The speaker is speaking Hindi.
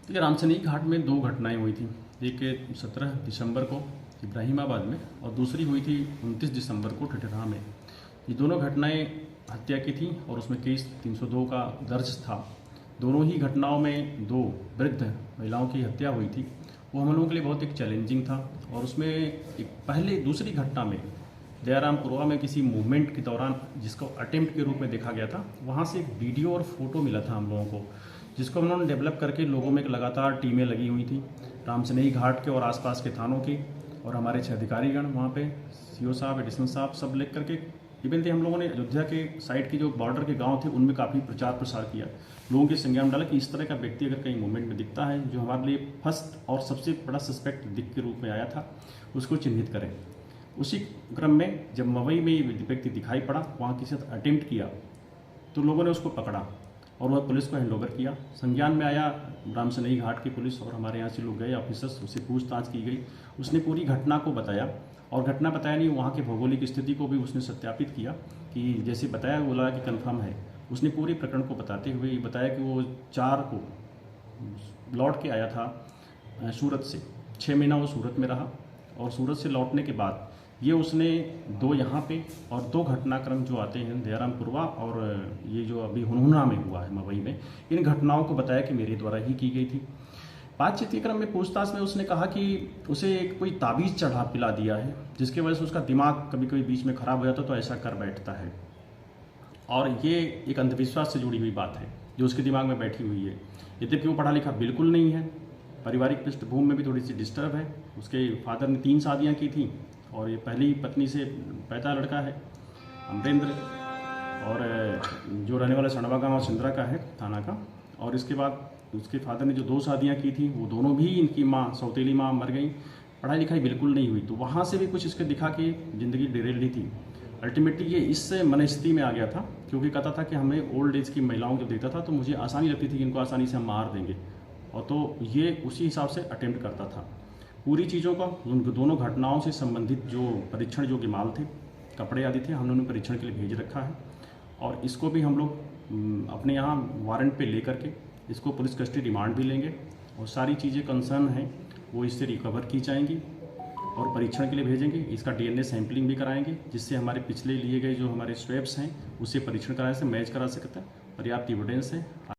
देखिए, रामसनेही घाट में दो घटनाएं हुई थी। एक 17 दिसंबर को इब्राहिमाबाद में और दूसरी हुई थी 29 दिसंबर को ठठेरा में। ये दोनों घटनाएं हत्या की थी और उसमें केस 302 का दर्ज था। दोनों ही घटनाओं में दो वृद्ध महिलाओं की हत्या हुई थी। वो हम लोगों के लिए बहुत एक चैलेंजिंग था और उसमें एक पहले दूसरी घटना में दयारामपुरवा में किसी मूवमेंट के दौरान जिसको अटेम्प्ट के रूप में देखा गया था, वहाँ से एक वीडियो और फोटो मिला था हम लोगों को, जिसको उन्होंने डेवलप करके लोगों में एक लगातार टीमें लगी हुई थी रामसनेही घाट के और आसपास के थानों की, और हमारे 6 अधिकारीगण वहाँ पे सीओ साहब, एडिशनल साहब सब लेकर करके इवन थे। हम लोगों ने अयोध्या के साइड के जो बॉर्डर के गांव थे उनमें काफ़ी प्रचार प्रसार किया, लोगों के संज्ञान में डाला कि इस तरह का व्यक्ति अगर कहीं मूवमेंट में दिखता है जो हमारे लिए फर्स्ट और सबसे बड़ा सस्पेक्ट दिख के रूप में आया था, उसको चिन्हित करें। उसी क्रम में जब मवई में व्यक्ति दिखाई पड़ा, वहाँ किसी ने अटेम्प्ट किया तो लोगों ने उसको पकड़ा और वह पुलिस को हैंडओवर किया। संज्ञान में आया रामसनेही घाट की पुलिस और हमारे यहाँ से लोग गए ऑफिसर्स, उससे पूछताछ की गई। उसने पूरी घटना को बताया और घटना बताया नहीं, वहाँ की भौगोलिक स्थिति को भी उसने सत्यापित किया कि जैसे बताया बोला कि कन्फर्म है। उसने पूरी प्रकरण को बताते हुए ये बताया कि वो 4 को लौट के आया था सूरत से। 6 महीना वो सूरत में रहा और सूरत से लौटने के बाद ये उसने 2 यहाँ पे और 2 घटनाक्रम जो आते हैं दयारामपुरवा और ये जो अभी हुनहुना में हुआ है मवई में, इन घटनाओं को बताया कि मेरे द्वारा ही की गई थी। बातचीत के क्रम में पूछताछ में उसने कहा कि उसे कोई ताबीज़ चढ़ा पिला दिया है जिसकी वजह से उसका दिमाग कभी कभी बीच में ख़राब हो जाता तो ऐसा कर बैठता है, और ये एक अंधविश्वास से जुड़ी हुई बात है जो उसके दिमाग में बैठी हुई है। यद्यपि वो पढ़ा लिखा बिल्कुल नहीं है, पारिवारिक पृष्ठभूमि में भी थोड़ी सी डिस्टर्ब है। उसके फादर ने 3 शादियाँ की थी और ये पहली पत्नी से पैदा लड़का है अमरेंद्र, और जो रहने वाला सड़वा गाँव सिंदरा का है थाना का। और इसके बाद उसके फादर ने जो 2 शादियाँ की थी वो दोनों भी इनकी माँ, सौतेली माँ मर गई, पढ़ाई लिखाई बिल्कुल नहीं हुई। तो वहाँ से भी कुछ इसके दिखा कि ज़िंदगी डिरेल ही थी। अल्टीमेटली ये इस मनस्थिति में आ गया था क्योंकि कहता था कि हमें ओल्ड एज की महिलाओं को देखता था तो मुझे आसानी लगती थी कि इनको आसानी से हम मार देंगे, और तो ये उसी हिसाब से अटेम्प्ट करता था। पूरी चीज़ों का उन दोनों घटनाओं से संबंधित जो परीक्षण योग्य माल थे, कपड़े आदि थे, हमने उन्हें परीक्षण के लिए भेज रखा है और इसको भी हम लोग अपने यहाँ वारंट पे लेकर के इसको पुलिस कस्टडी रिमांड भी लेंगे और सारी चीज़ें कंसर्न हैं वो इससे रिकवर की जाएंगी और परीक्षण के लिए भेजेंगे। इसका डीएनए सैंपलिंग भी कराएंगे जिससे हमारे पिछले लिए गए जो हमारे स्वैब्स हैं उससे परीक्षण कराने से मैच करा सकता है। पर्याप्त एविडेंस है।